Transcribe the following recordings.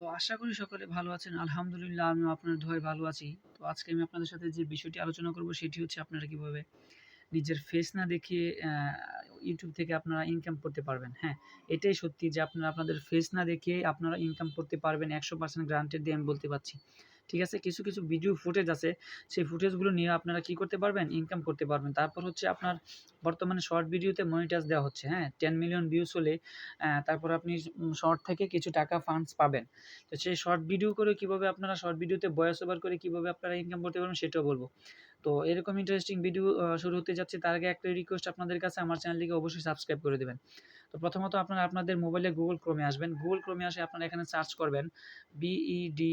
তো আশা করি সকলে ভালো আছেন। আলহামদুলিল্লাহ আমিও আপনার দোয়ায় ভালো আছি। তো আজকে আমি আপনাদের সাথে যে বিষয়টি আলোচনা করব সেটি হচ্ছে আপনারা কিভাবে নিজের ফেস না দেখিয়ে YouTube থেকে আপনারা ইনকাম করতে পারবেন। হ্যাঁ, এটাই সত্যি যে আপনারা আপনাদের ফেস না দেখিয়ে আপনারা ইনকাম করতে পারবেন 100% গ্রান্টেড দিয়ে আমি বলতে পারছি। ঠিক আছে? কিছু, কিছু ভিডিও ফুটেজ আছে, সেই ফুটেজগুলো নিয়ে আপনারা কি করতে পারবেন? ইনকাম করতে পারবেন। তারপর হচ্ছে আপনার বর্তমানে শর্ট ভিডিওতে মনিটাইজ দেওয়া হচ্ছে। হ্যাঁ? 10 মিলিয়ন ভিউজ হলে তারপর আপনি শর্ট থেকে কিছু টাকা ফান্ডস পাবেন। তো সেই শর্ট ভিডিও করে কিভাবে আপনারা শর্ট ভিডিওতে ভয়েস ওভার করে কিভাবে আপনারা ইনকাম করতে পারবেন সেটাও বলব। তো এরকম ইন্টারেস্টিং ভিডিও শুরু হতে যাচ্ছে তার আগে একটা রিকোয়েস্ট আপনাদের কাছে, আমার চ্যানেলটিকে অবশ্যই সাবস্ক্রাইব করে দেবেন। তো প্রথমত আপনারা আপনাদের মোবাইলে গুগল ক্রোমে আসবেন। গুগল ক্রোমে আসে আপনারা এখানে সার্চ করবেন বিইডি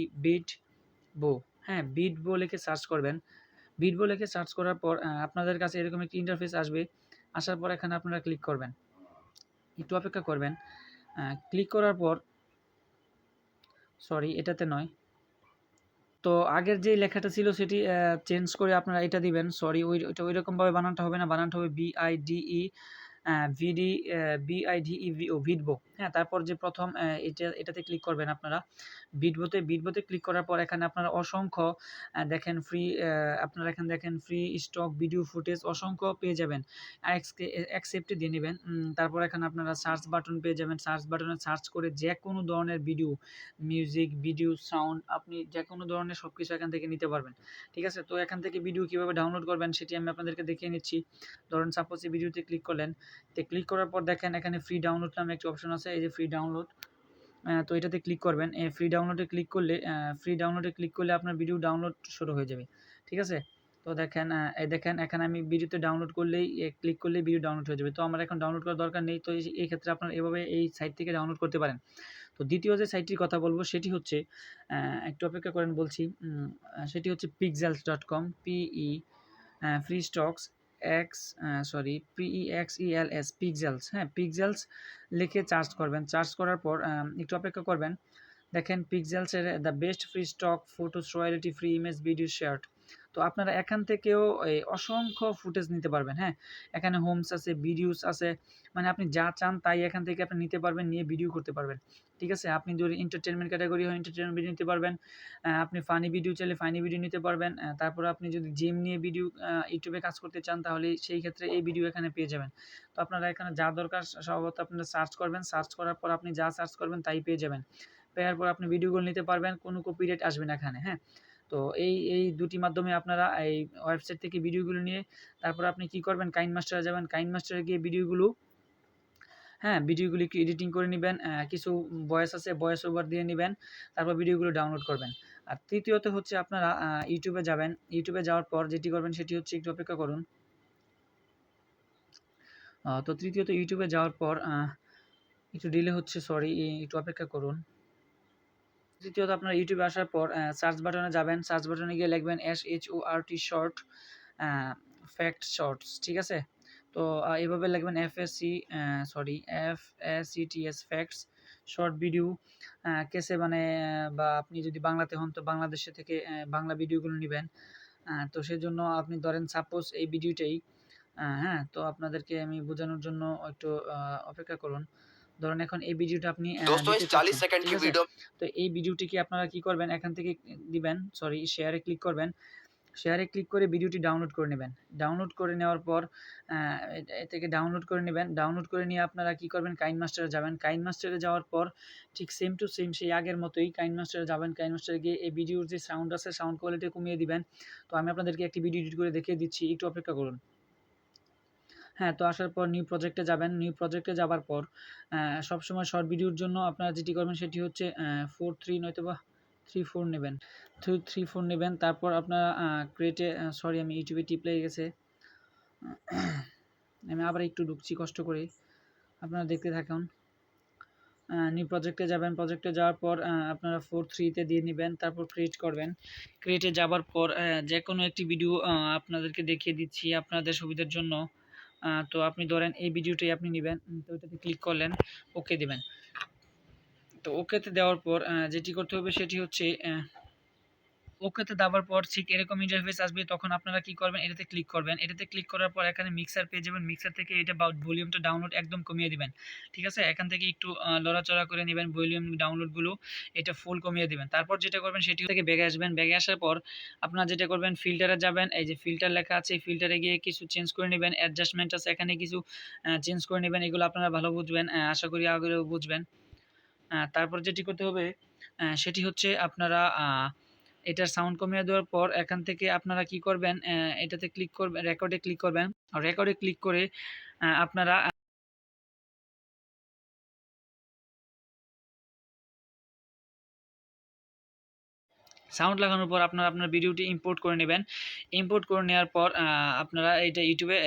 বো, হ্যাঁ, বিটবো লিখে সার্চ করবেন। বিটবো লিখে সার্চ করার পর আপনাদের কাছে এরকম একটি ইন্টারফেস আসবে। আসার পর এখানে আপনারা ক্লিক করবেন। একটু অপেক্ষা করবেন। ক্লিক করার পর সরি এটাতে নয়। তো আগের যে লেখাটা ছিল সেটি চেঞ্জ করে আপনারা এটা দিবেন। সরি ওইটা ওইরকমভাবে বানানটা হবে না। বানানটা হবে বিআইডিই ভিডি বিআইডিইভিও ভিডবো। হ্যাঁ, তারপর যে প্রথম এটাতে ক্লিক করবেন আপনারা। ভিডবোতে ক্লিক করার পর এখানে আপনারা অসংখ্য দেখেন ফ্রি আপনারা এখানে দেখেন ফ্রি স্টক ভিডিও ফুটেজ অসংখ্য পেয়ে যাবেন। অ্যাকসেপ্টে দিয়ে নিবেন। তারপর এখানে আপনারা সার্চ বাটন পেয়ে যাবেন। সার্চ বাটনে সার্চ করে যেকোনো ধরনের ভিডিও, মিউজিক, ভিডিও, সাউন্ড আপনি যেকোনো ধরনের সবকিছু এখান থেকে নিতে পারবেন। ঠিক আছে? তো এখান থেকে ভিডিও কিভাবে ডাউনলোড করবেন সেটি আমি আপনাদেরকে দেখিয়ে নিচ্ছি। ধরেন সাপোজ এই ভিডিওতে ক্লিক করলেন। তো ক্লিক করার পর দেখেন এখানে ফ্রি ডাউনলোড নামে একটি অপশন আছে। এই যে ফ্রি ডাউনলোড। তো এটাতে ক্লিক করবেন। ফ্রি ডাউনলোডে ক্লিক করলে আপনার ভিডিও ডাউনলোড শুরু হয়ে যাবে। ঠিক আছে? তো দেখেন এই দেখেন এখানে আমি ভিডিওতে ডাউনলোড করলেই ক্লিক করলেই ভিডিও ডাউনলোড হয়ে যাবে। তো আমার এখন ডাউনলোড করার দরকার নেই। তো এই ক্ষেত্রে আপনারা এভাবে এই সাইট থেকে ডাউনলোড করতে পারেন। তো দ্বিতীয় যে সাইটটির কথা বলব সেটি হচ্ছে একটু অপেক্ষা করেন বলছি। সেটি হচ্ছে pixels.com free stocks PEXELS Pexels, হ্যাঁ, পিক্সেলস লিখে সার্চ করবেন। সার্চ করার পর একটু অপেক্ষা করবেন। দেখেন পিক্সেলসের the best free stock photos royalty free image video shared. তো আপনারা এখান থেকেও এই অসংখ্য ফুটেজ নিতে পারবেন। হ্যাঁ, এখানে হোমস আছে, ভিডিওস আছে, মানে আপনি যা চান তাই এখান থেকে আপনি নিতে পারবেন, নিয়ে ভিডিও করতে পারবেন। ঠিক আছে? আপনি যদি এন্টারটেনমেন্ট ক্যাটাগরি হয় এন্টারটেনমেন্ট ভিডিও নিতে পারবেন। আপনি ফানি ভিডিও চাইলে ফানি ভিডিও নিতে পারবেন। তারপরে আপনি যদি জিম নিয়ে ভিডিও ইউটিউবে কাজ করতে চান তাহলে সেই ক্ষেত্রে এই ভিডিও এখানে পেয়ে যাবেন। তো আপনারা এখানে যা দরকার স্বভাবত আপনারা সার্চ করবেন। সার্চ করার পর আপনি যা সার্চ করবেন তাই পেয়ে যাবেন। পাওয়ার পর আপনি ভিডিওগুলো নিতে পারবেন। কোনো কপিরাইট আসবে না এখানে। হ্যাঁ? তো এই দুটি মাধ্যমে আপনারা এই ওয়েবসাইট থেকে ভিডিওগুলো নিয়ে তারপর আপনি কি করবেন, কাইনমাস্টারে যাবেন। কাইনমাস্টারে গিয়ে ভিডিওগুলো, হ্যাঁ, ভিডিওগুলি একটু এডিটিং করে নিবেন। কিছু ভয়েস আছে, ভয়েস ওভার দিয়ে নিবেন। তারপর ভিডিওগুলো ডাউনলোড করবেন। আর তৃতীয়ত হচ্ছে আপনারা ইউটিউবে যাবেন। ইউটিউবে যাওয়ার পর যেটি করবেন সেটি হচ্ছে একটু অপেক্ষা করুন। তো তৃতীয়ত ইউটিউবে যাওয়ার পর একটু ডিলে হচ্ছে, সরি, একটু অপেক্ষা করুন। তৃতীয়ত আপনারা ইউটিউবে আসার পর সার্চ বাটনে যাবেন। সার্চ বাটনে গিয়ে লিখবেন SHORT শর্ট ফ্যাক্ট শর্টস। ঠিক আছে? তো এভাবে লিখবেন FACTS ফ্যাক্টস শর্ট ভিডিও কেসে, মানে বা আপনি যদি বাংলাতে হন তো বাংলাদেশে থেকে বাংলা ভিডিওগুলো নিবেন। তো সেজন্য আপনি ধরেন সাপোজ এই ভিডিওটাই, হ্যাঁ, তো আপনাদেরকে আমি বোঝানোর জন্য একটু অপেক্ষা করুন। ধরুন এখন এই ভিডিওটা আপনি दोस्तों इस দিতে 40 চাচ্ছেন। सेकंड ঠিক की আছে? वीडियो তো এই ভিডিওটিকে আপনারা কি করবেন, এখান থেকে দিবেন, সরি, শেয়ারে ক্লিক করবেন। শেয়ারে ক্লিক করে ভিডিওটি ডাউনলোড করে নেবেন। ডাউনলোড করে নেওয়ার পর এ থেকে ডাউনলোড করে নেবেন। ডাউনলোড করে নিয়ে আপনারা কি করবেন, কাইনমাস্টারে যাবেন। কাইনমাস্টারে যাওয়ার পর ঠিক সেম টু সেম সেই আগের মতোই কাইনমাস্টারে যাবেন। কাইনমাস্টারে গিয়ে এই ভিডিওর যে সাউন্ড আছে সাউন্ড কোয়ালিটি কমিয়ে দিবেন। তো আমি আপনাদেরকে একটি ভিডিও এডিট করে দেখিয়ে দিচ্ছি, একটু অপেক্ষা করুন। হ্যাঁ, তো আসার পর নিউ প্রজেক্টে যাবেন। নিউ প্রজেক্টে যাবার পর সবসময় শর্ট ভিডিওর জন্য আপনারা যেটি করবেন সেটি হচ্ছে 4:3 নয়তোবা 3:4 নেবেন। 3:4 নেবেন। তারপর আপনারা ক্রিয়েটে, সরি, আমি ইউটিউবে টিপ লেগে গেছে। আমি আবার একটু ঢুকছি কষ্ট করে। আপনারা দেখতে থাকুন। নিউ প্রজেক্টে যাবেন। প্রজেক্টে যাওয়ার পর আপনারা 4:3 তে দিয়ে নিবেন। তারপর ক্রিয়েট করবেন। ক্রিয়েটে যাবার পর যেকোনো একটি ভিডিও আপনাদেরকে দেখিয়ে দিচ্ছি আপনাদের সুবিধার জন্য। তো আপনি ধরেন এই ভিডিওটাই আপনি নিবেন। তো ওইটাতে ক্লিক করলেন, ওকে দিবেন। তো ওকেতে দেওয়ার পর যেটি করতে হবে সেটি হচ্ছে ওকেতে দাবার পর ঠিক এরকম ইন্টারফেস আসবে, তখন আপনারা কি করবেন, এটাতে ক্লিক করবেন। এটাতে ক্লিক করার পর এখানে মিক্সার পেয়ে যাবেন। মিক্সার থেকে এটা ভলিউমটা ডাউনলোড একদম কমিয়ে দিবেন। ঠিক আছে, এখান থেকে একটু লড়াচড়া করে নেবেন ভলিউম ডাউনলোডগুলো, এটা ফুল কমিয়ে দিবেন। তারপর যেটা করবেন সেটি থেকে ব্যাগে আসবেন। ব্যাগে আসার পর আপনারা যেটা করবেন, ফিল্টারে যাবেন। এই যে ফিল্টার লেখা আছে, ফিল্টারে গিয়ে কিছু চেঞ্জ করে নেবেন। অ্যাডজাস্টমেন্ট আছে, এখানে কিছু চেঞ্জ করে নেবেন। এগুলো আপনারা ভালো বুঝবেন, আশা করি আগেও বুঝবেন। তারপর যেটি করতে হবে সেটি হচ্ছে আপনারা এটার সাউন্ড কমিয়ে দেওয়ার পর এখান থেকে আপনারা কি করবেন, এটাতে ক্লিক করবেন, রেকর্ডে ক্লিক করবেন। রেকর্ডে ক্লিক করে আপনারা সাউন্ড লাগানোর পর আপনারা আপনার ভিডিওটি ইম্পোর্ট করে নেবেন। ইম্পোর্ট করে নেওয়ার পর আপনারা এটা ইউটিউবে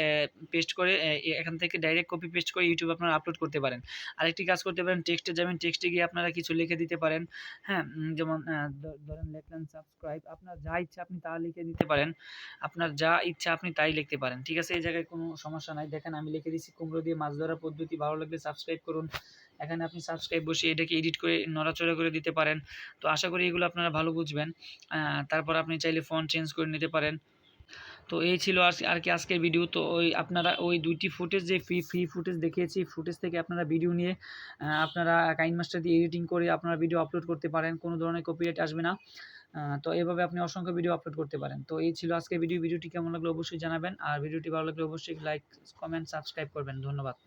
পেস্ট করে এখান থেকে ডাইরেক্ট কপি পেস্ট করে ইউটিউবে আপনারা আপলোড করতে পারেন। আরেকটি কাজ করতে পারেন, টেক্সটে যাবেন, টেক্সটে গিয়ে আপনারা কিছু লিখে দিতে পারেন। হ্যাঁ, যেমন ধরেন লিখলেন সাবস্ক্রাইব, আপনার যা ইচ্ছা আপনি তা লিখে দিতে পারেন। আপনার যা ইচ্ছা আপনি তাই লিখতে পারেন। ঠিক আছে, এই জায়গায় কোনো সমস্যা নাই। দেখেন আমি লিখে দিচ্ছি, কুমড়ো দিয়ে মাছ ধরার পদ্ধতি, ভালো লাগলে সাবস্ক্রাইব করুন। এখানে আপনি সাবস্ক্রাইব বসিয়ে এটাকে এডিট করে নড়াচড়া করে দিতে পারেন। তো আশা করি এগুলো আপনারা ভালো বুঝবেন। তারপর আপনি চাইলে ফন্ট চেঞ্জ করে নিতে পারেন। তো এই ছিল আর কি আজকের ভিডিও। তো আপনারা ওই 2টি ফুটেজ, যে ফ্রি ফুটেজ দেখিয়েছি, ফুটেজ থেকে আপনারা ভিডিও নিয়ে আপনারা কাইনমাস্টার দিয়ে এডিটিং করে আপনারা ভিডিও আপলোড করতে পারেন, কোনো ধরনের কপিরাইট আসবে না। তো এভাবে আপনি অসংখ্য ভিডিও আপলোড করতে পারেন। তো এই ছিল আজকের ভিডিওটি কেমন লাগলো অবশ্যই জানাবেন, আর ভিডিওটি ভালো লাগলে অবশ্যই লাইক, কমেন্ট, সাবস্ক্রাইব করবেন। ধন্যবাদ।